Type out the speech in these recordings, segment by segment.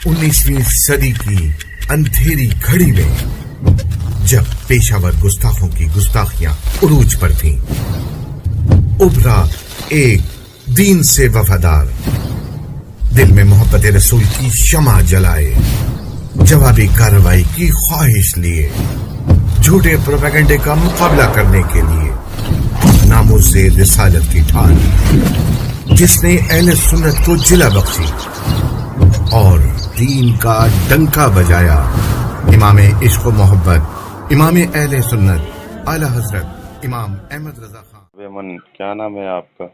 19वीं सदी की अंधेरी घड़ी में जब पेशावर गुस्ताखों की गुस्ताखियां उरूज पर थीं, उभरा एक दीन से वफादार, दिल में मोहब्बत रसूल की शमा जलाए, जवाबी कार्रवाई की ख्वाहिश लिए, झूठे प्रोपेगेंडे का मुकाबला करने के लिए नामूज़े रिसालत की ठान, जिसने अहले सुन्नत को जिला बख्शी और दीन का डंका बजाया। इमाम इश्क व मोहब्बत, इमाम अहले सुन्नत आला हजरत इमाम अहमद रजा खान। बेमन, क्या नाम है आपका?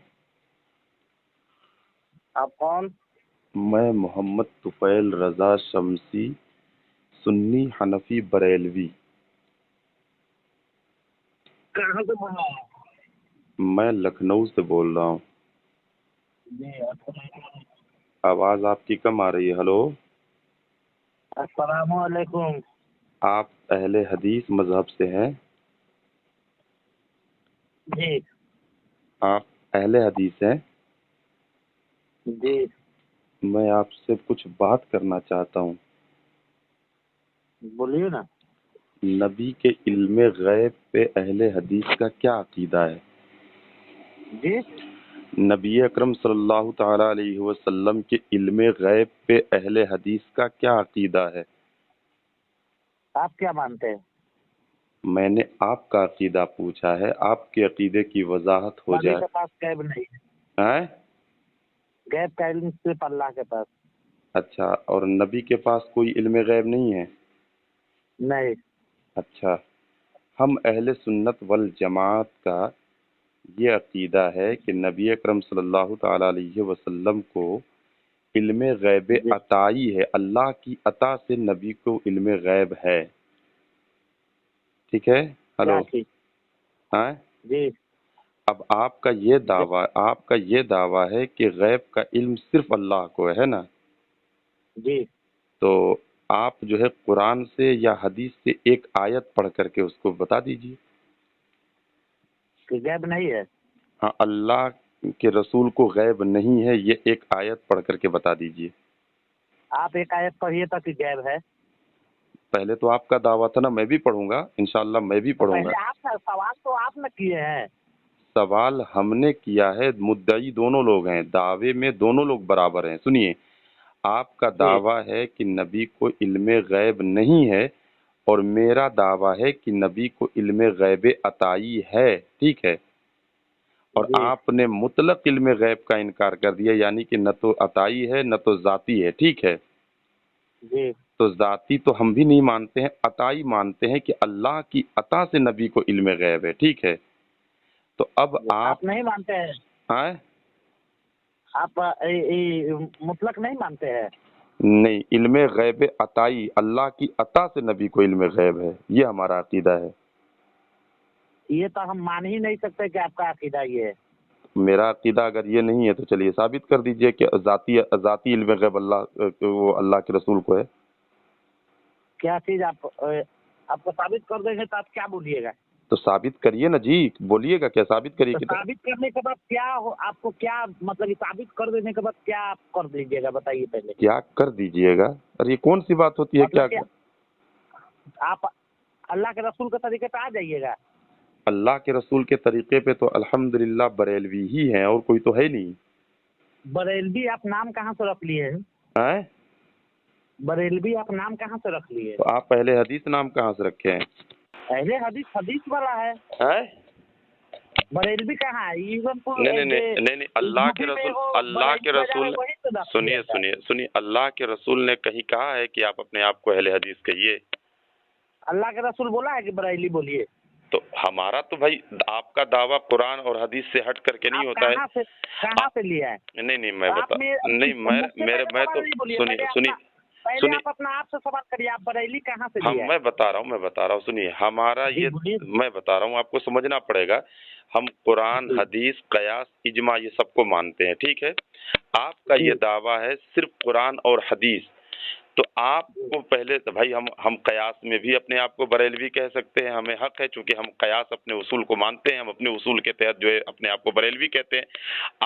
आप कौन? मैं मोहम्मद तुफैल रजा शमसी, सुन्नी हनफी बरेलवी। कहाँ से बोल रहा हूँ? मैं लखनऊ से बोल रहा हूँ। आवाज़ आपकी कम आ रही है। हेलो, अस्सलामु अलैकुम। आप अहले हदीस मजहब से हैं? जी आप अहले हदीस हैं? जी, मैं आपसे कुछ बात करना चाहता हूँ। बोलिए ना। नबी के इल्मे गैब पे अहले हदीस का क्या अकीदा है? जी, नबी अकरम सल्लल्लाहु ताला अलैहि वसल्लम के इल्मे गैब पे अहले हदीस का क्या अकीदा है? आप क्या मानते हैं? मैंने आपका अकीदा पूछा है, आपके अकीदे की वजाहत हो नबी जाए। के पास गैब नहीं है। हैं? गैब का इल्म सिर्फ अल्लाह के पास। अच्छा, और नबी के पास कोई इल्मे गैब नहीं है? नहीं। अच्छा, हम अहले सुन्नत वल जमात का ये अकीदा है कि नबी अकरम सल्लल्लाहु ताला अलैहि वसल्लम को इल्मे गैब जी। अताई है, अल्लाह की अता से नबी को इल्मे गैब है। ठीक है? हेलो, क्या चीज? हाँ? जी अब आपका ये दावा है कि गैब का इल्म सिर्फ अल्लाह को है ना? जी, तो आप जो है कुरान से या हदीस से एक आयत पढ़ करके उसको बता दीजिए। कि गैब नहीं है। हाँ, अल्लाह के रसूल को गैब नहीं है, ये एक आयत पढ़ करके बता दीजिए। आप एक आयत पढ़िए तो कि गैब है। पहले तो आपका दावा था ना, मैं भी पढ़ूंगा, इंशाल्लाह मैं भी तो पढ़ूंगा। पहले आप सवाल तो आप न किए हैं। सवाल हमने किया है, मुद्दई दोनों लोग हैं, दावे में दोनों लोग बराबर हैं। सुनिए, आपका जी दावा है कि नबी को इल्मे गैब नहीं है और मेरा दावा है कि नबी को इल्मे गैब अताई है। ठीक है? और जी आपने मुतलक इल्मे गैब का इनकार कर दिया, यानी कि न तो अताई है न तो जाती है। ठीक है? जी, तो जाती तो हम भी नहीं मानते हैं, अताई मानते हैं कि अल्लाह की अता से नबी को इल्मे गैब है। ठीक है? तो अब आप नहीं मानते हैं? आए आप मुतलक नहीं मानते हैं? नहीं, इल्मे गैब अताई, अल्लाह की अता से नबी को इल्मे गैब है, ये हमारा अकीदा है। ये तो हम मान ही नहीं सकते कि आपका अकीदा ये है। मेरा अकीदा अगर ये नहीं है तो चलिए साबित कर दीजिए कि जाती इल्मे गैब वो अल्लाह के रसूल को है। क्या चीज आपको साबित कर देंगे तो आप क्या बोलिएगा? तो साबित करिए ना जी, बोलिएगा क्या, साबित करिए तो कि साबित करने के बाद क्या हो, आपको क्या मतलब ये साबित कर देने के बाद क्या आप कर दीजिएगा बताइए पहले। क्या कर दीजिएगा। अरे ये कौन सी बात होती है, क्या मतलब क्या आप अल्लाह के रसूल के तरीके पे आ जाइएगा? अल्लाह के रसूल के तरीके पे तो अल्हम्दुलिल्लाह बरेलवी ही हैं, और कोई तो है नहीं। बरेलवी आप नाम कहाँ से रख लिए हैं? हैं? बरेलवी आप नाम कहाँ से रख लिए? तो आप पहले हदीस नाम कहाँ से रखे हैं? पहले हदीस हदीस वाला है। हैं? बरेलवी कहाँ है? नहीं, अल्लाह के रसूल सुनिए, अल्लाह के रसूल ने कहीं कहा है कि आप अपने आप को अहले हदीस कहिए? अल्लाह के रसूल बोला है कि बरेली बोलिए? तो हमारा तो भाई आपका दावा कुरान और हदीस से हट करके नहीं होता है। कहाँ से लिया है? नहीं, मैं बता नहीं, मैं तो सुनिए पहले आप अपना आप से सवाल करिए, आप बरेली कहाँ से लिया है? मैं बता रहा हूँ, सुनिए, हमारा ये मैं बता रहा हूँ, आपको समझना पड़ेगा। हम कुरान, हदीस, कयास, इजमा ये सबको मानते हैं। ठीक है? आपका ये दावा है सिर्फ कुरान और हदीस, تو آپ کو پہلے تو بھائی ہم قیاس میں بھی اپنے آپ کو بریلوی کہہ سکتے ہیں، ہمیں حق ہے، چونکہ ہم قیاس اپنے اصول کو مانتے ہیں، ہم اپنے اصول کے تحت جو ہے اپنے آپ کو بریلوی کہتے ہیں۔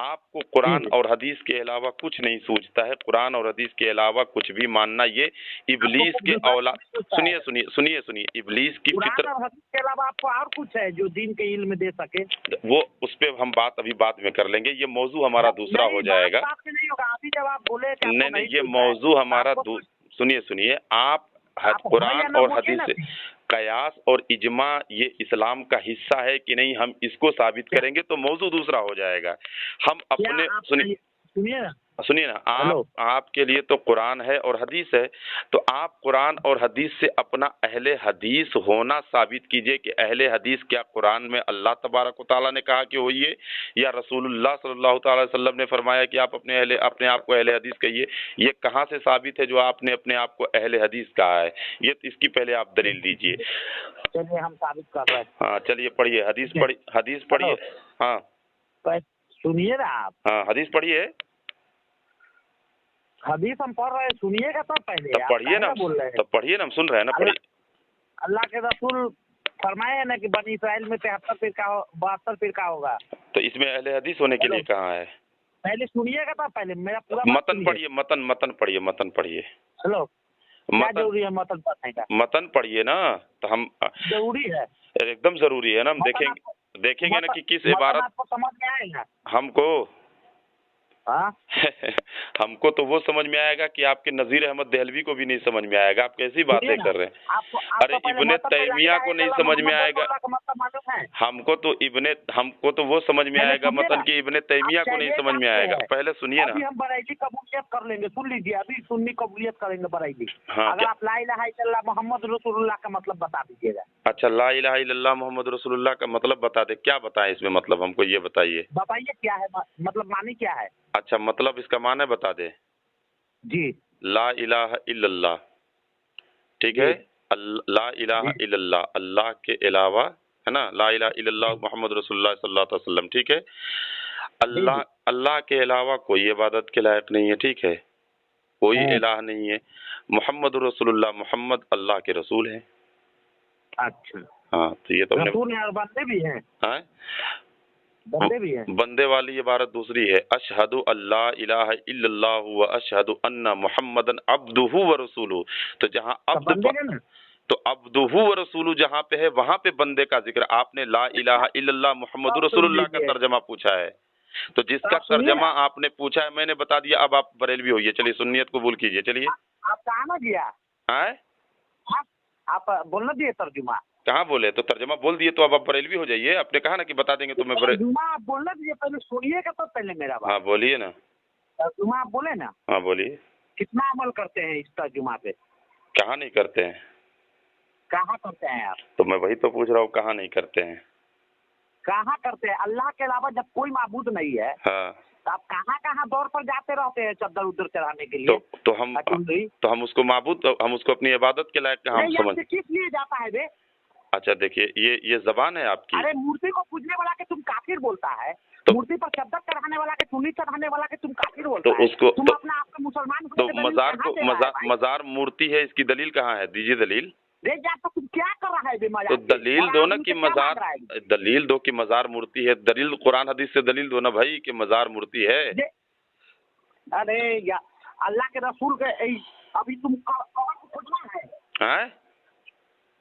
آپ کو قرآن اور حدیث کے علاوہ کچھ نہیں سوچتا ہے، قرآن اور حدیث کے علاوہ کچھ بھی ماننا یہ ابلیس کے اولاد، سنیے ابلیس کی قرآن فطرت، اور حدیث کے علاوہ آپ کو اور کچھ ہے جو دین کے علم دے سکے؟ وہ اس پہ ہم بات ابھی بعد میں کر لیں گے، یہ موضوع ہمارا دوسرا ہو جائے گا۔ نہیں ہوگا، ابھی جب آپ بولے کہ آپ کو نہیں، یہ پوچھا ہے، موضوع ہمارا آپ کو سنیے آپ آپ ہاں یا قرآن نہ اور بولیے حدیث نا۔ سے قیاس اور اجماع یہ اسلام کا حصہ ہے کہ نہیں، ہم اس کو ثابت کریں گے تو موضوع دوسرا ہو جائے گا۔ ہم اپنے سنیے نا، سنیے نا، آپ کے لیے تو قرآن ہے اور حدیث ہے، تو آپ قرآن اور حدیث سے اپنا اہل حدیث ہونا ثابت کیجئے کہ اہل حدیث کیا قرآن میں اللہ تبارک و تعالیٰ نے کہا کہ ہوئیے، یا رسول اللہ صلی اللہ تعالی وسلم نے فرمایا کہ آپ اپنے آپ کو اہل حدیث کہیے؟ یہ کہاں سے ثابت ہے جو آپ نے اپنے آپ کو اہل حدیث کہا ہے؟ یہ اس کی پہلے آپ دلیل دیجئے۔ چلیے ہم ثابت کر رہے ہیں۔ ہاں چلیے پڑھیے، حدیث پڑھیے۔ ہاں سنیے نا آپ، ہاں حدیث پڑھیے۔ حدیث ہم پڑھ رہے ہیں، سنیے گا تب پہلے تب پڑھیے نا، تب پڑھیے نا، ہم سن رہے ہیں نا، پڑھیے۔ اللہ کے رسول فرمائے نا کہ بنی اسرائیل میں 73 فرقہ 72 فرقہ ہوگا، تو اس میں اہل حدیث ہونے کے لیے کہاں ہے؟ پہلے سنیے گا تب پہلے میرا پورا متن پڑھیے، متن پڑھیے۔ ہلو، کیا ضروری ہے متن پڑھنے کا؟ متن پڑھیے نا، تو ہم ضروری ہے، ایک دم ضروری ہے نا، ہم دیکھیں گے نا کہ کس عبارت آپ کو سمجھ میں آئے گا۔ ہم کو ہاں ہم کو تو وہ سمجھ میں آئے گا کہ آپ کے نذیر احمد دہلوی کو بھی نہیں سمجھ میں آئے گا، آپ کیسی باتیں کر رہے ہیں؟ ارے ابن تیمیہ کو نہیں سمجھ میں آئے گا، ہم کو تو وہ سمجھ میں آئے گا متن کہ ابن تیمیہ کو نہیں سمجھ میں آئے گا۔ پہلے سنیے نا، ابھی ہم بریلی قبولیت کر لیں گے، سن لیجیے، ابھی سنی قبولیت کریں گے بریلی۔ ہاں، اگر آپ لا الہ الا اللہ محمد رسول اللہ کا مطلب بتا دیجیے گا۔ اچھا، لا الہ الا اللہ محمد رسول اللہ کا مطلب بتا دیں، کیا بتائیں اس میں مطلب؟ ہم کو یہ بتائیے کیا ہے مطلب، معنی کیا ہے؟ اچھا، مطلب اس کا معنی بتا دیں۔ جی، لا الہ الا اللہ، ٹھیک ہے، لا الہ الا اللہ، اللہ کے علاوہ، ہے نا، لا الہ الا اللہ محمد رسول اللہ صلی اللہ علیہ وسلم، ٹھیک ہے، اللہ کے علاوہ کوئی عبادت کے لائق نہیں ہے، ٹھیک ہے، کوئی الہ نہیں ہے، محمد رسول اللہ، محمد اللہ کے رسول ہیں۔ اچھا، ہاں، تو یہ تو رسول ہیں اور بندے بھی ہیں، ہاں، بندے بھی ہیں۔ بندے والی عبارت دوسری ہے، اشہد اللہ الہ الا اللہ و اشہد ان محمدن عبدہ و رسولہ، تو جہاں عبدہ و رسولہ جہاں پہ ہے وہاں پہ بندے کا ذکر۔ آپ نے لا الہ الا اللہ محمد رسول اللہ کا ترجمہ پوچھا ہے، تو جس کا ترجمہ آپ نے پوچھا ہے میں نے بتا دیا، اب آپ بریلوی ہوئیے، چلیے سنیت قبول کیجئے، چلیے۔ آپ کہاں نہ دیا، آپ بولنا دیے ترجمہ، کہاں بولے؟ تو ترجمہ بول دیے تو اب آپ بریلوی ہو جائیے، آپ نے کہا نا کہ بتا دیں گے تو میں ترجمہ آپ بولنا دیے، پہلے سنیے گا تو پہلے میرا بات۔ ہاں بولیے نا، ترجمہ آپ بولے نا، ہاں بولیے۔ کتنا عمل کرتے ہیں اس ترجمہ پہ؟ کہاں نہیں کرتے ہیں؟ کہاں کرتے ہیں آپ؟ تو میں وہی تو پوچھ رہا ہوں، کہاں نہیں کرتے ہیں؟ کہاں کرتے ہیں؟ اللہ کے علاوہ جب کوئی معبود نہیں ہے ہاں، تو آپ کہاں دور پر جاتے رہتے ہیں چادر ادھر چڑھانے کے لیے؟ تو ہم اس کو معبود، ہم اس کو اپنی عبادت کے لائق ہم سمجھ۔ کس لیے جاتا ہے بے؟ اچھا دیکھیے، یہ زبان ہے آپ کی۔ ارے مورتی کو پوجنے والا کہ تم کافر بولتا ہے، مورتی پر چادر چڑھانے والا کہ چنی چڑھانے والا کہ تم کافر بولتا ہے، تم اپنا آپ کو مسلمان، تو مزار مورتی ہے، اس کی دلیل کہاں ہے؟ دیجیے دلیل۔ تم کیا کر رہا ہے بے؟ تو دلیل دو نا کہ مزار، دلیل دو کہ مزار مورتی ہے، دلیل قرآن حدیث سے دلیل دو نا بھائی کہ مزار مورتی ہے۔ ارے یا اللہ کے رسول کے ابھی تم قبر کو کھودنا ہے،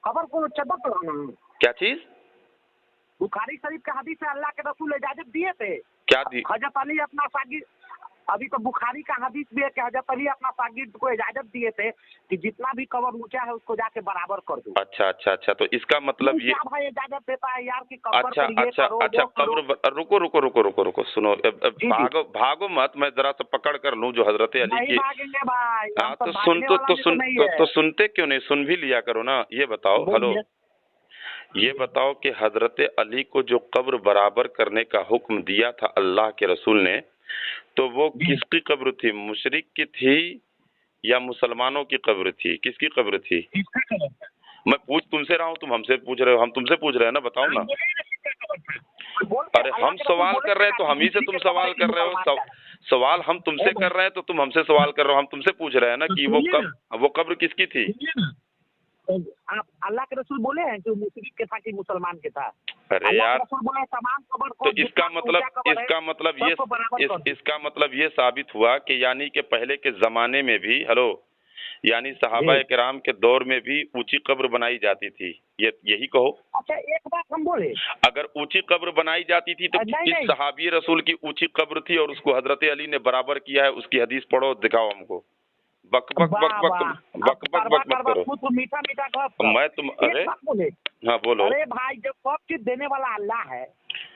قبر کو چادر چڑھانا ہے، کیا چیز؟ بخاری شریف کے حدیث سے اللہ کے رسول اجازت دیے تھے، کیا دی؟ حضرت علی اپنا شاگرد، ابھی تو بخاری کا حدیث بھی ہے کہ حضرت علی اپنا شاگرد کو اجازت دیے تھے کہ جتنا بھی قبر اونچا ہے اس کو جا کے برابر کر دو۔ اچھا، تو اس کا مطلب یہ، کیا بھائی اجازت دیتا ہے یار کہ قبر پر یہ کرو، اچھا قبر، رکو سنو، بھاگو مت، میں ذرا سا پکڑ کر لوں جو حضرت علی کی۔ ہاں تو سنتے کیوں نہیں؟ سن بھی لیا کرو نا۔ یہ بتاؤ، ہلو، یہ بتاؤ کہ حضرت علی کو جو قبر برابر کرنے کا حکم دیا تھا اللہ کے رسول نے، تو وہ کس کی قبر تھی؟ مشرک کی تھی یا مسلمانوں کی قبر تھی؟ کس کی قبر تھی؟ میں پوچھ تم سے رہا ہوں، تم ہم سے پوچھ رہے ہو، ہم تم سے پوچھ رہے ہیں نا، بتاؤ نا۔ ارے ہم سوال کر رہے ہیں تو ہم ہی سے تم سوال کر رہے ہو، सवाल हम तुमसे कर रहे हैं तो तुम हमसे सवाल कर रहे हो, हम तुमसे पूछ रहे हैं ना कि वो कब्र किसकी थी? आप अल्लाह के रसूल बोले हैं कि मुस्लिम के था कि मुसलमान के था? अरे यार, तमाम कब्र को, तो इसका मतलब ये साबित हुआ कि यानी कि पहले के जमाने में भी यानी सहाबा किराम के दौर में भी ऊंची कब्र बनाई जाती थी, यही कहो। अच्छा एक बात हम बोले, अगर ऊंची कब्र बनाई जाती थी तो किस सहाबी रसूल की ऊंची कब्र थी और उसको हजरत अली ने बराबर किया है? उसकी हदीस पढ़ो, दिखाओ हमको। बक बक बक बक बक बक बक मत करो, मीठा मीठा मैं तुम अरे हाँ बोलो। अरे भाई जब सब चीज देने वाला अल्लाह है,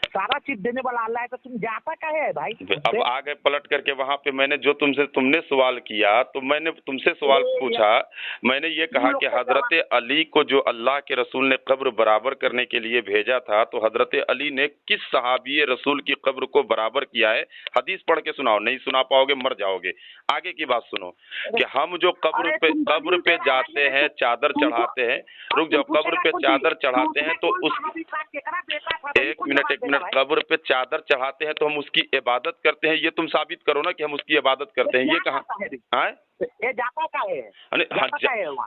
सारा चीज देने वाला अल्लाह है, तो तुम जाता क्या है भाई? अब आगे पलट करके वहाँ पे मैंने जो तुमने सवाल किया तो मैंने तुमसे सवाल पूछा, मैंने ये कहा कि हजरत अली को जो अल्लाह के रसूल ने कब्र बराबर करने के लिए भेजा था, तो हजरत अली ने किस सहाबी रसूल की कब्र को बराबर किया है? हदीस पढ़ के सुनाओ, नहीं सुना पाओगे मर जाओगे। आगे की बात सुनो कि हम जो कब्र पे जाते हैं, चादर चढ़ाते हैं, रुक जाओ, कब्र पे चादर चढ़ाते हैं तो उस एक मिनट कब्र पे चादर चढ़ाते हैं तो हम उसकी इबादत करते हैं, ये तुम साबित करो ना कि हम उसकी इबादत करते हैं। ये कहाँ है? ये जाता का है? हाँ,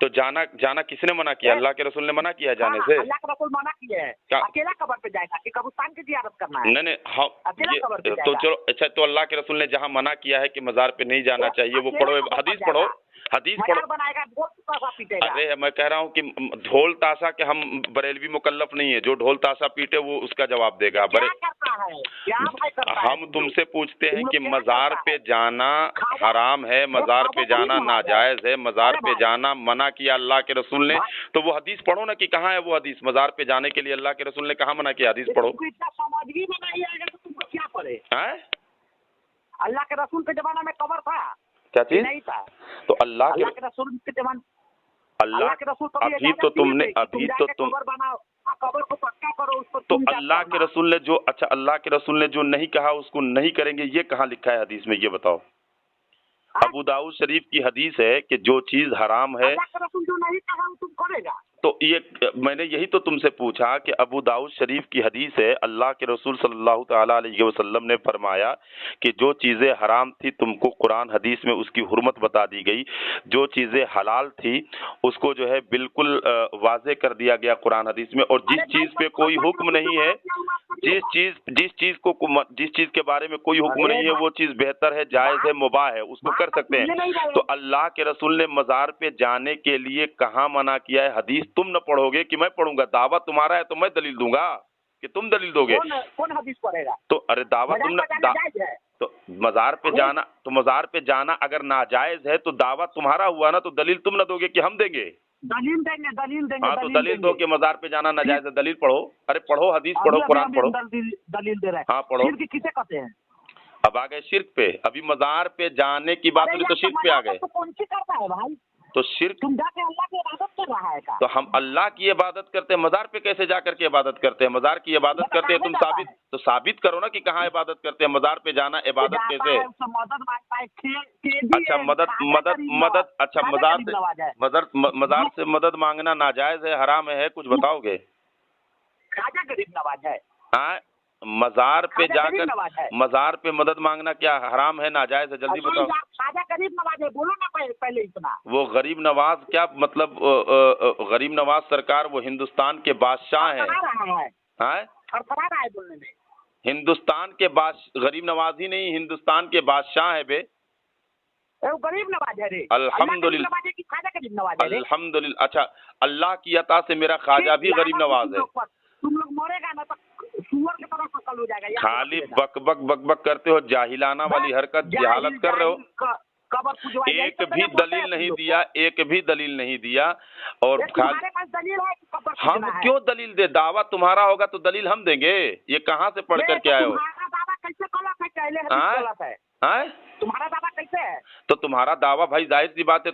तो जाना किसने मना किया? अल्लाह के रसूल ने मना किया जाने से। अल्लाह के रसूल मना किया है। अकेला कब्र पे जाएगा कि कब्रिस्तान की जियारत करना है? नहीं हाँ, तो चलो अच्छा, तो अल्लाह के रसूल ने जहाँ मना किया है कि मजार पे नहीं जाना चाहिए, वो पढ़ो, हदीस पढ़ो। अरे मैं कह रहा हूँ कि ढोल ताशा के हम बरेलवी मुकल्लफ नहीं है, जो ढोल ताशा पीटे वो उसका जवाब देगा। हम तुमसे पूछते हैं कि मजार पे जाना हराम है, मजार पे जाना नाजायज है, मजार पे जाना मना किया अल्लाह के रसूल ने, तो वो हदीस पढ़ो ना कि कहाँ है वो हदीस? मजार पे जाने के लिए अल्लाह के रसूल ने कहाँ मना किया? हदीस पढ़ो। क्या पढ़े? अल्लाह के रसूल के जमाना में कब्र था क्या चीज? नहीं था। तो अल्लाह के रसूल के जमाने, अल्लाह के रसूल अभी तो तुम कब्र को पक्का करो, उस पर तो अल्लाह के रसूल ने जो अल्लाह के रसूल ने जो नहीं कहा उसको नहीं करेंगे, ये कहाँ लिखा है हदीस में? ये बताओ। अबू दाऊद शरीफ की हदीस है कि जो चीज हराम है, अल्लाह के रसूल जो नहीं कहा तुम करेगा। तो ये मैंने यही तो तुमसे पूछा कि अबू दाऊद शरीफ की हदीस है, अल्लाह के रसूल सल्लल्लाहु ताला अलैहि वसल्लम ने फरमाया कि जो चीज़ें हराम थी तुमको कुरान हदीस में उसकी हुर्मत बता दी गई, जो चीज़ें हलाल थी उसको जो है बिल्कुल वाज़े कर दिया गया कुरान हदीस में। और जिस चीज़ पे कोई हुक्म नहीं है, जिस चीज़ के बारे में कोई हुक्म नहीं है, वो चीज़ बेहतर है, जायज़ है, मुबाह है, उसको कर सकते हैं। तो अल्लाह के रसूल ने मज़ार पे जाने के लिए कहाँ मना किया है? हदीस तुम न पढ़ोगे कि मैं पढ़ूंगा? दावा तुम्हारा है तो मैं दलील दूंगा कि तुम दलील दोगे? कौन हदीस पढ़ेगा? तो अरे दावा तुमने तो मज़ार पे जाना अगर नाजायज है तो दावा तुम्हारा हुआ ना, तो दलील तुम न दोगे कि हम देंगे? दलील देंगे। हाँ, तो दलील दो कि मज़ार पे जाना नाजायज है, दलील पढ़ो। अरे पढ़ो, हदीस पढ़ो, कुरान पढ़ो। दलील दे रहे हैं। हाँ पढ़ो। शिर्क किसे कहते हैं? अब आ गए शिर्क पे। अभी मज़ार पे जाने की बात हुई तो शिर्क पे आ गए। तो कौन सी करता है भाई? तो शिर्क तुम जाके अल्लाह की इबादत कर रहा है का? तो हम अल्लाह की इबादत करते हैं, मज़ार पे कैसे जा करके इबादत करते हैं? मज़ार की इबादत करते हैं, तुम साबित करो ना कि कहाँ इबादत करते हैं? मज़ार पे जाना इबादत कैसे? अच्छा मज़ार से मदद मांगना नाजायज है, हराम है, कुछ बताओगे? खाजा गरीब नवाज है। हाँ, मज़ार पे मदद मांगना क्या हराम है, नाजायज है? जल्दी बताओ। खाजा गरीब नवाज है, बोलो ना पहले इतना। वो गरीब नवाज क्या मतलब? गरीब नवाज सरकार वो हिंदुस्तान के बादशाह हैं। थरथरा रहा है बोलने में। हिंदुस्तान के गरीब नवाज ही नहीं, हिंदुस्तान के बादशाह है बे। वो गरीब नवाज है रे। अल्हम्दुलिल्लाह। अल्हम्दुलिल्लाह। अच्छा, अल्लाह की अता से मेरा ख्वाजा भी गरीब नवाज है। तुम लोग मरेगा ना तो सुअर की तरह शकल हो जाएगा। खाली बक बक करते हो, जाहिलाना वाली हरकत, जहालत कर रहे हो। एक भी दलील नहीं दिया और खाली हम क्यों दलील दे? दावा तुम्हारा होगा तो दलील हम देंगे। ये कहाँ से पढ़ करके आए हो? तुम्हारा दावा कैसे है? तो तुम्हारा दावा भाई जाहिर सी बात है,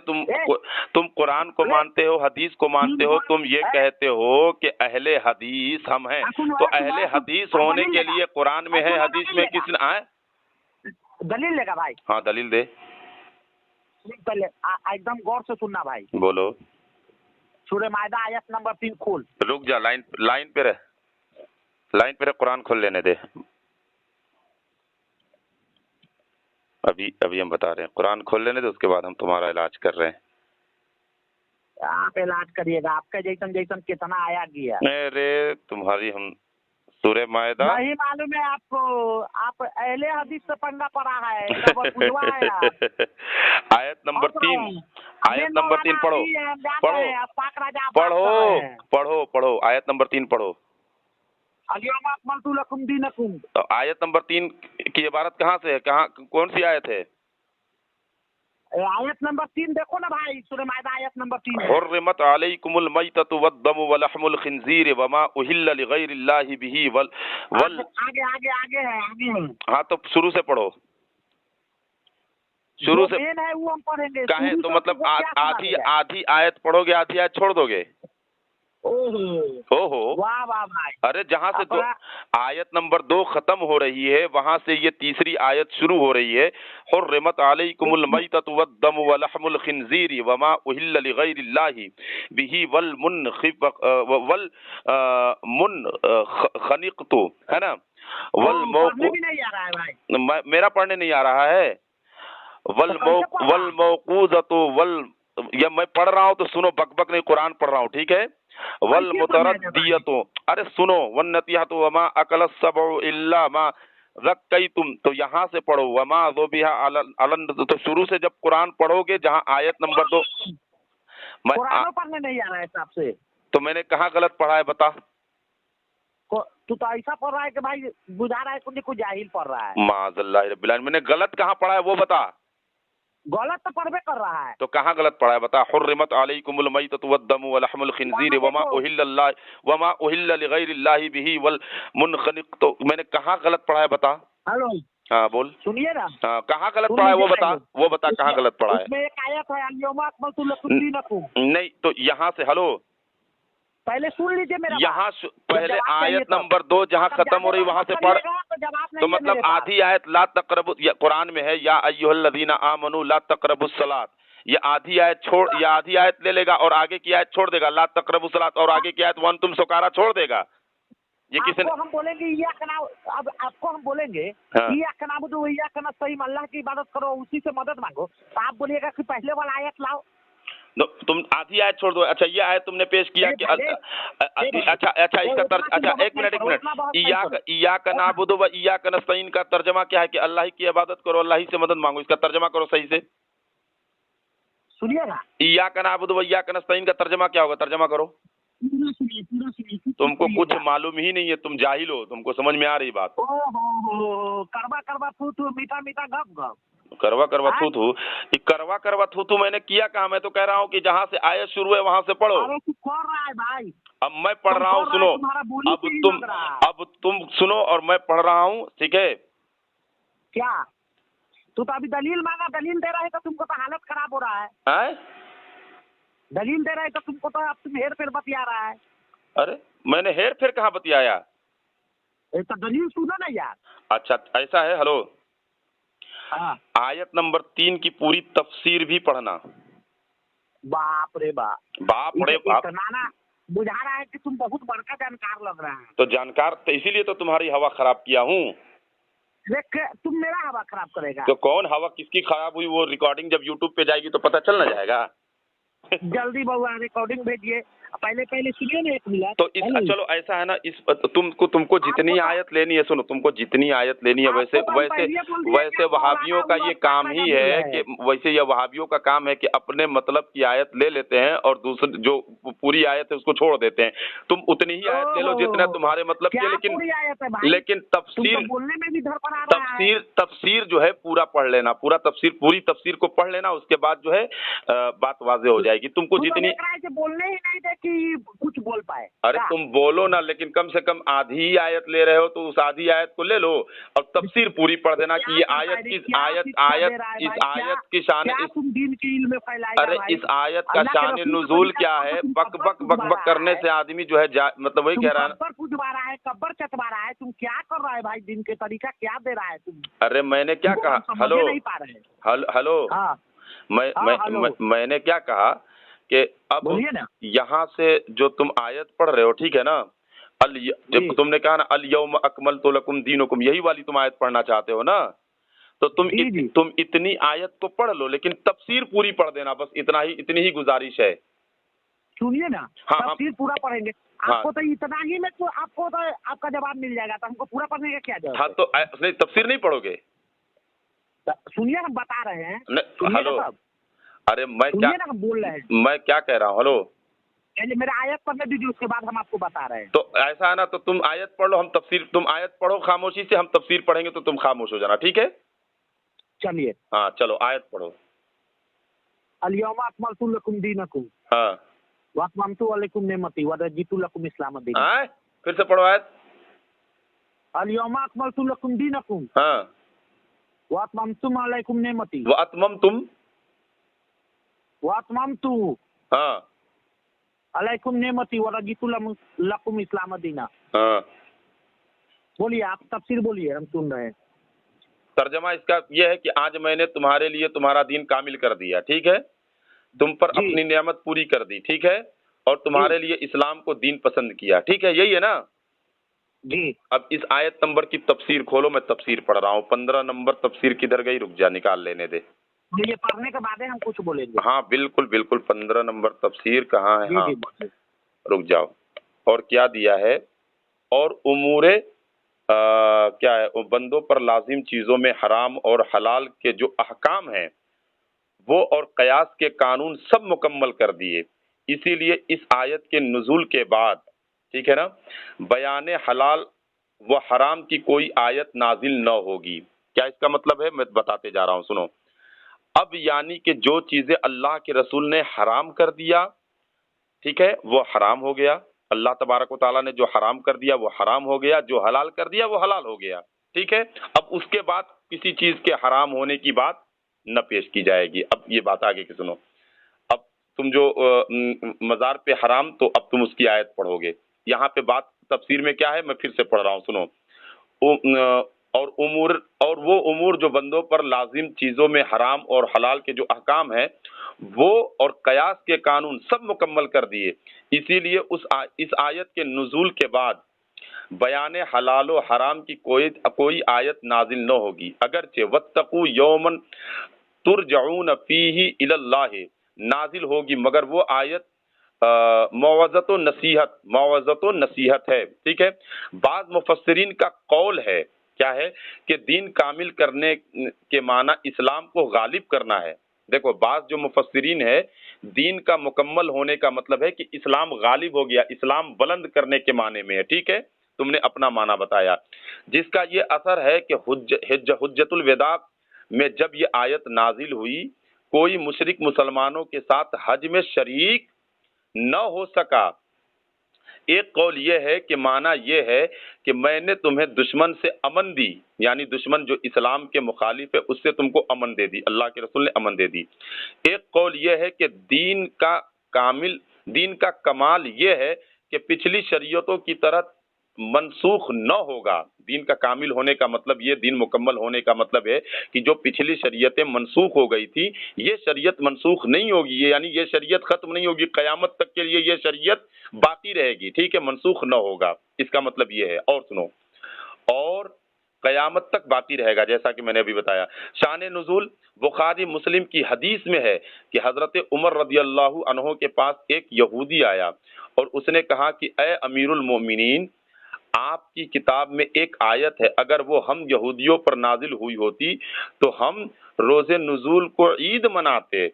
तुम कुरान को मानते हो, हदीस को मानते हो, तुम ये कहते हो कि अहले हदीस हम हैं, तो अहले हदीस होने के लिए कुरान में है, हदीस में किसने आए? दलील लेगा भाई? हाँ दलील दे। एकदम गौर से सुनना भाई। बोलो। सूरह मायदा आयत नंबर 3 खोल। रुक जा, लाइन पे रह, कुरान खोल लेने दे। अभी हम बता रहे हैं, कुरान खोल लेने दो, उसके बाद हम तुम्हारा इलाज कर रहे हैं। आप इलाज करिएगा, आपका जैसन जैसन कितना आया गया। अरे तुम्हारी हम सूरह मायदा नहीं मालूम है आपको, आप अहले हदीस से पंगा पड़ा है, सब बुझवा है आप। आयत नंबर 3, आयत नंबर 3 पढ़ो पढ़ो आयत नंबर 3 पढ़ो। अल-यौमा अकमलतु लकुम दीनकुम। तो आयत नंबर 3 की इबारत कहाँ से है, कहाँ कौन सी आयत है? आयत नंबर 3 देखो ना भाई, सूरह मायदा आयत नंबर 3 है। हुर्रिमत अलैकुमुल मैततु वद्दमु वलहमुल खिंजीर वमा उहिल्ल लिगैरिल्लाहि बिही वल आगे आगे आगे है, आगे है। हाँ तो शुरू से पढ़ो, शुरू से है वो हम पढ़ेंगे। कहें तो मतलब आधी आयत पढ़ोगे, आधी आयत छोड़ दोगे? ओहो वाह वाह भाई। अरे जहाँ से आयत नंबर 2 खत्म हो रही है वहाँ से ये तीसरी आयत शुरू हो रही है। हुर्रिमत अलैकुमुल मैततु वद्दमु वलहमुल खिंजीर वमा उहिल्ल लिगैरिल्लाहि बिही वल मुनखनिक़तु, है ना, वल मौक़ूज़तु, मेरा पढ़ने नहीं आ रहा है, वल मौक़ूज़तु वल, या मैं पढ़ रहा हूँ तो सुनो, बकबक नहीं, कुरान पढ़ रहा हूँ, ठीक है। वल मुतरद्दियतु, अरे सुनो, वन्नतियतु वमा अकल सबउ इल्ला मा ज़क्कैतुम, तो यहाँ से पढ़ो, वमा ज़ुबिहा अलन, तो शुरू से जब कुरान पढ़ोगे जहाँ आयत नंबर 2 कुरान पढ़ने नहीं आ रहा है हिसाब से, तो मैंने कहाँ गलत पढ़ा है बता? तू तो ऐसा पढ़ रहा है कि भाई बुझा रहा है कुछ जाहिल पढ़ रहा है। माज़अल्लाह रब्बिल आलमीन, मैंने गलत कहाँ पढ़ा है वो बता। गलत तो पढ़बे कर रहा है, तो कहाँ गलत पढ़ा है बता। हुर्रिमत अलैकुमुल मैततु वद्दमु वलहमुल खिंजीर वमा उहिल्ल लिगैरिल्लाहि बिही वल मुनखनिक़, तो मैंने कहाँ गलत पढ़ा है बता। हेलो हाँ बोल, सुनिए ना। हाँ कहाँ गलत पढ़ा है वो बता कहाँ गलत पढ़ा है। इसमें एक आयत है, अल-यौमा अकमलतु लकुम दीनकुम। नहीं तो यहाँ से, हेलो पहले सुन लीजिए मेरा, यहाँ पहले आयत नंबर 2 जहाँ खत्म हो रही वहाँ से पढ़, तो मतलब आधी आयत ला तक़रबु, कुरान में है या अय्युहल्लज़ीना आमनू ला तक़रबुस सलात, ये आधी आयत छोड़, या आधी आयत ले लेगा और आगे की आयत छोड़ देगा, ला तक़रबुस सलात, और आगे की आयत वन तुम सुकारा छोड़ देगा। ये किसी ने, हम बोलेंगे अब आपको हम बोलेंगे इय्याका नअबुदु व इय्याका नस्तईन, अल्लाह की इबादत करो, उसी से मदद मांगो, तो आप बोलिएगा कि पहले वाला आयत लाओ, तुम आधी आयत छोड़ दो। अच्छा ये आयत तुमने पेश किया कि अच्छा इसका अच्छा एक मिनट इय्याका नअबुदु व इय्याका नस्तईन का तर्जमा क्या है कि अल्लाह ही की इबादत करो, अल्लाह ही से मदद मांगो, इसका तर्जमा करो सही से। सुनिए ना, इय्याका नअबुदु व इय्याका नस्तईन का तर्जमा क्या होगा, तर्जमा करो। तुमको कुछ मालूम ही नहीं है, तुम जाहिल हो, तुमको समझ में आ रही बात। करवा करवा थू थू, मीठा मीठा गप गप, करवा करवा थू थू, करवा करवा थू थू मैंने किया कहा? मैं तो कह रहा हूँ कि जहाँ से आयत शुरू है वहाँ से पढ़ो। अरे तू पढ़ रहा है भाई, अब मैं पढ़ रहा हूँ, सुनो, अब तुम सुनो और मैं पढ़ रहा हूँ, ठीक है। क्या तू तो अभी दलील मांगा, दलील दे रहा है तो तुमको तो हालत खराब हो रहा है। दलील दे रहा है तो तुमको तो अब तुम हेर फेर बतिया रहा है। अरे मैंने हेर फेर कहाँ बतियाया? तो दलील सुनो ना यार। अच्छा ऐसा है, हेलो, हाँ। आयत नंबर 3 की पूरी तफसीर भी पढ़ना। बाप रे बाप, बाप रे बाप, नाना बुझा रहा है कि तुम बहुत बड़का जानकार लग रहा है। तो जानकार तो इसीलिए तो तुम्हारी हवा खराब किया हूँ। तुम मेरा हवा खराब करेगा? तो कौन हवा किसकी खराब हुई वो रिकॉर्डिंग जब यूट्यूब पे जाएगी तो पता चल न जाएगा। जल्दी बउआ रिकॉर्डिंग भेजिए, पहले सुनिए ना एक मिनट। तो इस चलो ऐसा है ना, इस तुमको जितनी आयत लेनी है, सुनो, तुमको जितनी आयत लेनी है, वैसे वहाबियों का ये काम ही है कि वैसे ये वहाबियों का काम है कि अपने मतलब की आयत ले लेते हैं और दूसरी जो पूरी आयत है उसको छोड़ देते हैं। तुम उतनी ही आयत ले लो जितना तुम्हारे मतलब की, लेकिन तफसीर जो है पूरा पढ़ लेना, पूरी तफसीर को पढ़ लेना, उसके बाद जो है बात वाज़ेह हो जाएगी। तुमको जितनी बोलने ही नहीं दे कि कुछ बोल पाए। अरे तुम बोलो ना, लेकिन कम से कम आधी ही आयत ले रहे हो तो उस आधी आयत को ले लो और तफसीर पूरी पढ़ देना कि ये आयत इस आयत की शान, अरे इस आयत का शान नुज़ूल क्या है। बक बक बक बक करने से आदमी जो है मतलब वही कह रहा है, कब्र चटवा रहा है, तुम क्या कर रहा है भाई, दिन के तरीका क्या दे रहा है तुम? अरे मैंने क्या कहा, हेलो, मैंने क्या कहा कि अब यहाँ से जो तुम आयत पढ़ रहे हो, ठीक है ना, जब तुमने कहा ना अल-यौम अकमलतु लकुम दीनुकुम, यही वाली तुम आयत पढ़ना चाहते हो ना, तो तुम इतनी आयत तो पढ़ लो, लेकिन तफसीर पूरी पढ़ देना, बस इतनी ही गुजारिश है। सुनिए ना, हाँ, तफसीर पूरा पढ़ेंगे। हाँ, आपको तो इतना ही में तो आपको तो आपका जवाब मिल जाएगा, तो हमको पूरा पढ़ने का क्या जरूरत हाँ, तो नहीं, तफसीर नहीं पढ़ोगे? सुनिए, हम बता रहे हैं। हेलो, अरे मैं क्या हम बोल रहे हैं, मैं क्या कह रहा हूँ। हेलो, मेरा आयत पढ़ने दीजिए, उसके बाद हम आपको बता रहे हैं। तो ऐसा है ना, तो तुम आयत पढ़ लो, हम तफसीर, तुम आयत पढ़ो खामोशी से, हम तफसीर पढ़ेंगे, तो तुम खामोश हो जाना, ठीक है? चलिए, हाँ चलो, आयत पढ़ो। अल-यौमा अकमलतु लकुम दीनकुम हाँ, व अतममतु अलैकुम निअमती व रज़ीतु लकुम इस्लाम दीन। फिर से पढ़ो आयत। अल-यौमा अकमलतु लकुम दीनकुम हाँ, व अतममतु अलैकुम निअमती वो अतममतुम, व अतममतु हाँ, अलैकुम निअमती व रज़ीतु लकुम इस्लाम दीना। हाँ, बोलिए, आप तफसीर बोलिए, हम सुन रहे हैं। तर्जमा इसका यह है कि आज मैंने तुम्हारे लिए तुम्हारा दीन कामिल कर दिया, ठीक है? तुम पर अपनी नेमत पूरी कर दी, ठीक है? और तुम्हारे लिए इस्लाम को दीन पसंद किया, ठीक है? यही है ना जी? अब इस आयत नंबर की तफसीर खोलो, मैं तफसीर पढ़ रहा हूँ। 15 नंबर तफसीर किधर गई, रुक जा, निकाल लेने दे। ये पढ़ने के बाद हम कुछ बोलेंगे। हाँ बिल्कुल बिल्कुल, 15 नंबर तफसीर कहाँ है? हाँ, जी, रुक जाओ। और क्या दिया है? और उमूरे क्या है, बंदों पर लाजिम चीजों में हराम और हलाल के जो अहकाम हैं वो और कयास के कानून सब मुकम्मल कर दिए। इसीलिए इस आयत के नुज़ूल के बाद, ठीक है ना, बयान हलाल व हराम की कोई आयत नाजिल न होगी। क्या इसका मतलब है? मैं बताते जा रहा हूँ, सुनो। अब यानी कि जो चीजें अल्लाह के रसूल ने हराम कर दिया, ठीक है, वो हराम हो गया। अल्लाह तबारक व तआला ने जो हराम कर दिया वो हराम हो गया, जो हलाल कर दिया वो हलाल हो गया, ठीक है? अब उसके बाद किसी चीज के हराम होने की बात न पेश की जाएगी। अब ये बात आगे की सुनो। अब तुम जो मजार पे हराम, तो अब तुम उसकी आयत पढ़ोगे। यहाँ पे बात तफसीर में क्या है, मैं फिर से पढ़ रहा हूँ, सुनो। और वो उमूर जो बंदों पर लाजिम चीजों में हराम और हलाल के जो अहकाम है वो और कयास के कानून सब मुकम्मल कर दिए। इसीलिए इस आयत के नुज़ूल के बाद बयान हलाल व हराम की कोई आयत नाजिल न होगी, अगरचे वत्तकू यौमन तुरजऊन फीही इलल्लाह नाजिल होगी, मगर वो आयत मौअज़त व नसीहत है, ठीक है? बाद मुफस्सिरीन का कौल है, क्या है कि दीन कामिल करने के माना इस्लाम को गालिब करना है। देखो, बात जो मुफस्सिरीन है, दीन का मुकम्मल होने का मतलब है कि इस्लाम गालिब हो गया, इस्लाम बुलंद करने के माने में है, ठीक है? तुमने अपना माना बताया, जिसका ये असर है कि हुज्जतुल विदा में जब ये आयत नाजिल हुई, कोई मुशरिक मुसलमानों के साथ हज में शरीक न हो सका। एक कौल ये है कि माना ये है कि मैंने तुम्हें दुश्मन से अमन दी, यानी दुश्मन जो इस्लाम के मुखालिफ है उससे तुमको अमन दे दी, अल्लाह के रसूल ने अमन दे दी। एक कौल ये है कि दीन का कमाल ये है कि पिछली शरीयतों की तरह मनसूख न होगा। दीन का कामिल होने का मतलब ये, दीन मुकम्मल होने का मतलब है कि जो पिछली शरीयतें मनसूख हो गई थी, ये शरीयत मनसूख नहीं होगी, ये यानी ये शरीयत खत्म नहीं होगी, क़यामत तक के लिए ये शरीयत बाकी रहेगी, ठीक है? मनसूख न होगा, इसका मतलब ये है। और सुनो, और क़यामत तक बाकी रहेगा, जैसा कि मैंने अभी बताया। शान नुज़ूल बुखारी मुस्लिम की हदीस में है कि हजरत उमर रदियल्लाहु अन्हु के पास एक यहूदी आया और उसने कहा कि ए अमीरुल मोमिनीन, आपकी किताब में एक आयत है, अगर वो हम यहूदियों पर नाजिल हुई होती तो हम रोज़े नुज़ूल को ईद मनाते।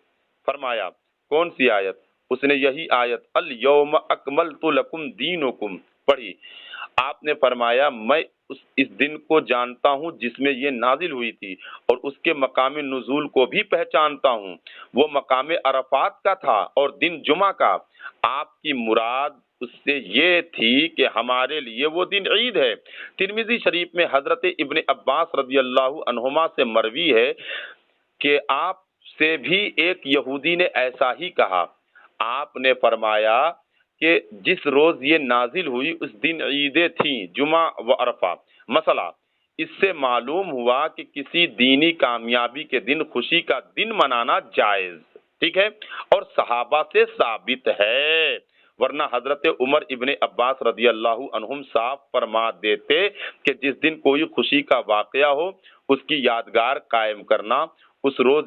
फरमाया, कौन सी आयत? उसने यही आयत अल यौम अकमलतु लकुम दीनुकुम पढ़ी। आपने फरमाया, मैं इस दिन को जानता हूँ जिसमें ये नाजिल हुई थी और उसके मकाम नुज़ूल को भी पहचानता हूँ, वो मकाम अरफात का था और दिन जुमा का। आपकी मुराद उससे ये थी कि हमारे लिए वो दिन ईद है। तिरमिज़ी शरीफ में हजरत इब्न अब्बास रदियल्लाहु अन्हुमा से मरवी है कि आप से भी एक यहूदी ने ऐसा ही कहा। आपने फरमाया कि जिस रोज ये नाजिल हुई उस दिन ईदें थीं, जुमा व अरफा। मसला, इससे मालूम हुआ कि किसी दीनी कामयाबी के दिन खुशी का दिन मनाना जायज, ठीक है, और सहाबा से साबित है। ورنہ حضرت عمر ابن عباس رضی اللہ عنہم صاف فرما دیتے کہ جس دن کوئی خوشی کا واقعہ ہو اس کی یادگار قائم کرنا، اس روز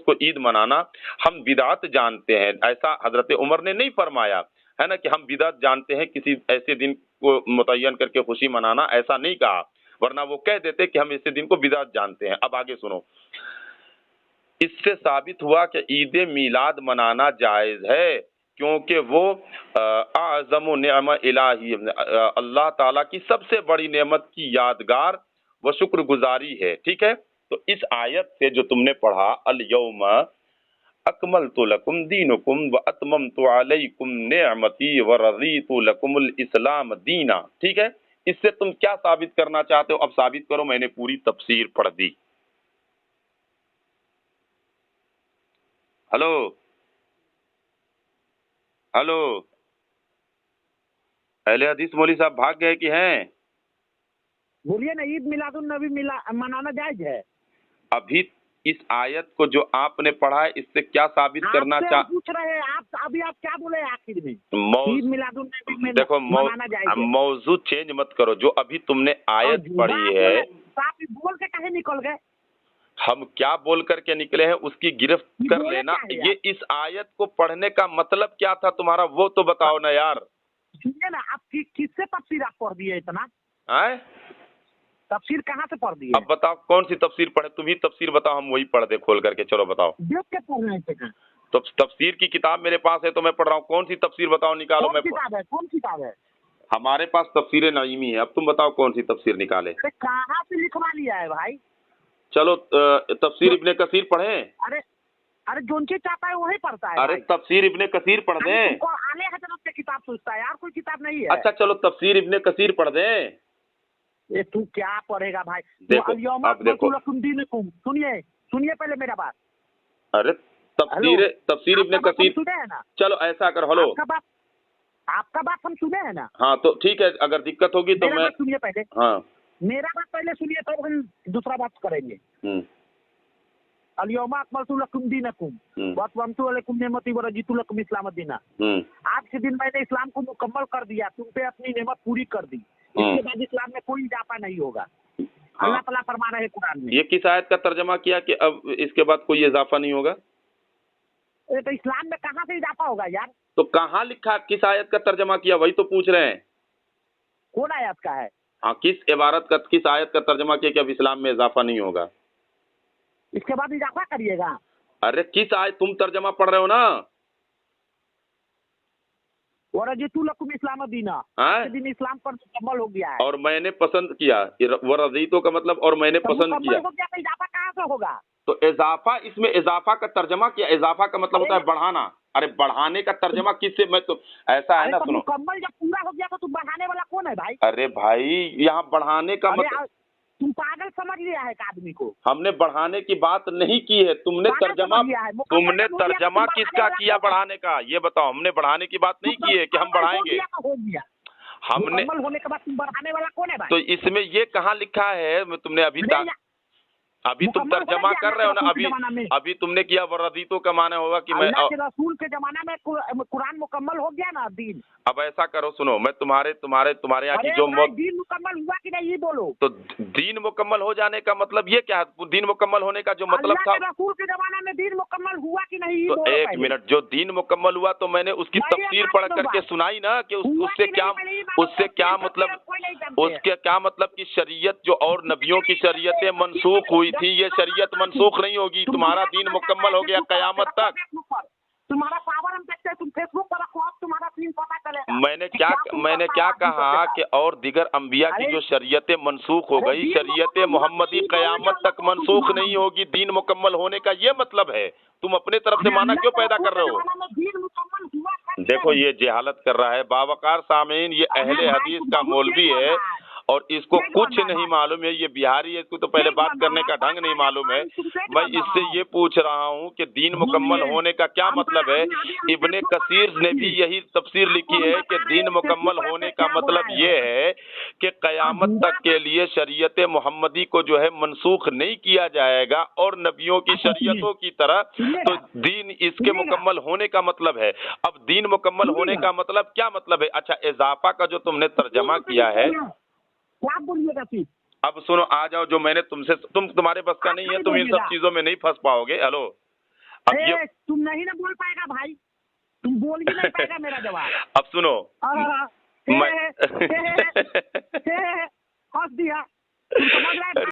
کو عید منانا ہم بدعت جانتے ہیں۔ ایسا حضرت عمر نے نہیں فرمایا ہے نا کہ ہم بدعت جانتے ہیں کسی ایسے دن کو متعین کر کے خوشی منانا، ایسا نہیں کہا، ورنہ وہ کہہ دیتے کہ ہم ایسے دن کو بدعت جانتے ہیں۔ اب آگے سنو، اس سے ثابت ہوا کہ عید میلاد منانا جائز ہے کیونکہ وہ اعظم نعمہ الہی، اللہ تعالیٰ کی سب سے بڑی نعمت کی یادگار و شکر گزاری ہے، ٹھیک ہے؟ تو اس آیت سے جو تم نے پڑھا الیوم اکملت لکم دینکم واتممت علیکم نعمتی ورضیت لکم الاسلام دینا، ٹھیک ہے؟ اس سے تم کیا ثابت کرنا چاہتے ہو؟ اب ثابت کرو، میں نے پوری تفسیر پڑھ دی۔ ہلو اہل حدیث مولوی صاحب بھاگ گئے کہ ہیں؟ بولیے نا، عید میلاد النبی منانا جائز ہے؟ ابھی اس آیت کو جو آپ نے پڑھا ہے اس سے کیا ثابت کرنا پوچھ رہے ہیں آپ؟ ابھی آپ کیا بولے آخر میں؟ عید میلاد النبی دیکھو منانا جائز ہے؟ موضوع چینج مت کرو، جو ابھی تم نے آیت پڑھی ہے آپ بول کے کہیں نکل گئے؟ ہم کیا بول کر کے نکلے ہیں اس کی گرفت کر لینا۔ یہ اس آیت کو پڑھنے کا مطلب کیا تھا تمہارا وہ تو بتاؤ نا یار۔ سنیے نا، آپ کس سے تفسیر آپ پڑھ دیے اتنا؟ تفسیر کہاں سے پڑھ دی؟ اب بتاؤ کون سی تفسیر پڑھے، تم ہی تفسیر بتاؤ، ہم وہی پڑھ دے کھول کر کے، چلو بتاؤ۔ دیکھ کے پڑھ رہے ہیں تو تفسیر کی کتاب میرے پاس ہے تو میں پڑھ رہا ہوں، کون سی تفسیر بتاؤ نکالو۔ میں کون کتاب ہے؟ ہمارے پاس تفسیر نعیمی ہے، اب تم بتاؤ کون سی تفسیر نکالے۔ کہاں سے لکھوا لیا ہے بھائی؟ چلو تفسیر ابن کثیر پڑھیں۔ ارے جون چیز چاہتا ہے وہی پڑھتا ہے۔ ارے تفسیر ابن کثیر پڑھ دیں۔ اعلی حضرت کی کتاب سوچتا ہے یار، کوئی کتاب نہیں ہے۔ اچھا چلو تفسیر ابن کثیر پڑھ دیں۔ یہ تو کیا پڑھے گا بھائی؟ اب دیکھو سنیے پہلے میرا بات۔ ارے تفسیر ابن کثیر، چلو ایسا کر، ہلو آپ کا بات ہم سنے ہیں نا؟ ہاں تو ٹھیک ہے، اگر دقت ہوگی تو میں سنیے پہلے، ہاں میرا بات پہلے سنیے تو ہم دوسرا بات کریں گے۔ الیوم اکملت لکم دینکم واتممت علیکم نعمتی ورضیت لکم الاسلام دینا۔ آج کے دن میں نے اسلام کو مکمل کر دیا، تم پہ اپنی نعمت پوری کر دی، اس کے بعد اسلام میں کوئی اضافہ نہیں ہوگا۔ اللہ تعالیٰ فرما رہے قرآن میں۔ یہ کس آیت کا ترجمہ کیا کہ اب اس کے بعد کوئی اضافہ نہیں ہوگا؟ تو اسلام میں کہاں سے اضافہ ہوگا یار؟ تو کہاں لکھا، کس آیت کا ترجمہ کیا، وہی تو پوچھ رہے ہیں۔ کون آیت کا ہے؟ ہاں کس عبارت کا، کس آیت کا ترجمہ کیا کہ اب اسلام میں اضافہ نہیں ہوگا؟ اس کے بعد اضافہ کریے گا؟ ارے کس آیت تم ترجمہ پڑھ رہے ہو نا؟ ورضیت لکم الاسلام دینا، دین اسلام پر مکمل ہو گیا ہے اور میں نے پسند کیا، ورضیتو کا مطلب اور میں نے پسند کیا، تو اضافہ کہاں سے ہوگا؟ تو اضافہ، اس میں اضافہ کا ترجمہ کیا، اضافہ کا مطلب ہوتا ہے بڑھانا۔ ارے بڑھانے کا ترجمہ کس سے، میں تو ایسا ہے نا، سنو مکمل جب پورا ہو گیا تو بڑھانے والا کون ہے بھائی؟ ارے بھائی یہاں بڑھانے کا مطلب تم پاگل سمجھ لیا ہے آدمی کو؟ ہم نے بڑھانے کی بات نہیں کی ہے، تم نے ترجمہ کس کا کیا بڑھانے کا، یہ بتاؤ۔ ہم نے بڑھانے کی بات نہیں کی ہے کہ ہم بڑھائیں گے، ہم نے ہونے کے بعد تم بڑھانے والا کون ہے بھائی؟ تو اس میں یہ کہاں لکھا ہے؟ تم نے ابھی تم ترجمہ کر رہے ہو نا، ابھی تم نے کیا ورضیتو کا معنی ہوگا کہ میں اللہ کے رسول کے زمانہ میں قرآن مکمل ہو گیا نا دین۔ اب ایسا کرو، سنو میں تمہارے یہاں کی جو دین مکمل ہوا کہ نہیں یہ بولو۔ تو دین مکمل ہو جانے کا مطلب یہ کیا ہے؟ دین مکمل ہونے کا جو مطلب تھا، اللہ کے رسول کے زمانہ میں دین مکمل ہوا کہ نہیں؟ تو ایک منٹ، جو دین مکمل ہوا تو میں نے اس کی تفسیر پڑھ کر کے سنائی نا کہ اس سے کیا مطلب، اس کے کیا مطلب کہ شریعت جو اور نبیوں کی شریعتیں منسوخ ہوئی تھی، یہ شریعت منسوخ نہیں ہوگی، تمہارا دین مکمل ہو گیا قیامت تک۔ تمہارا پاور ہم دیکھتے ہیں، تم فیس بک پر رکھو، تمہارا دین پتہ چلے گا۔ میں نے کیا کہا کہ اور دیگر انبیاء کی جو شریعتیں منسوخ ہو گئی، شریعت محمدی قیامت تک منسوخ نہیں ہوگی، دین مکمل ہونے کا یہ مطلب ہے۔ تم اپنے طرف سے معنی کیوں پیدا کر رہے ہو؟ دیکھو یہ جہالت کر رہا ہے باوقار سامعین، یہ اہل حدیث کا مولوی ہے और इसको कुछ नहीं मालूम है, ये बिहारी है, इसको तो पहले बात करने का ढंग नहीं मालूम है। मैं इससे ये पूछ रहा हूँ कि दीन मुकम्मल होने का क्या मतलब है। इब्ने कसीर ने भी यही तफसीर लिखी है कि दीन मुकम्मल होने का मतलब ये है कि क़यामत तक के लिए शरीयत मोहम्मदी को जो है मनसूख नहीं किया जाएगा और नबियों की शरीयतों की तरह, तो दीन इसके मुकम्मल होने का मतलब है। अब दीन मुकम्मल होने का मतलब क्या मतलब है? अच्छा, इजाफा का जो तुमने तर्जमा किया है, क्या बोलिएगा फिर? अब सुनो, आ जाओ, जो मैंने तुमसे, तुम्हारे बस का नहीं है, तुम इन सब चीजों में नहीं फंस पाओगे। हेलो, अब ये तुम नहीं ना बोल पाएगा भाई, तुम बोल ही नहीं पाएगा मेरा जवाब। अब सुनो, मैं हंस दिया, तुम समझ रहे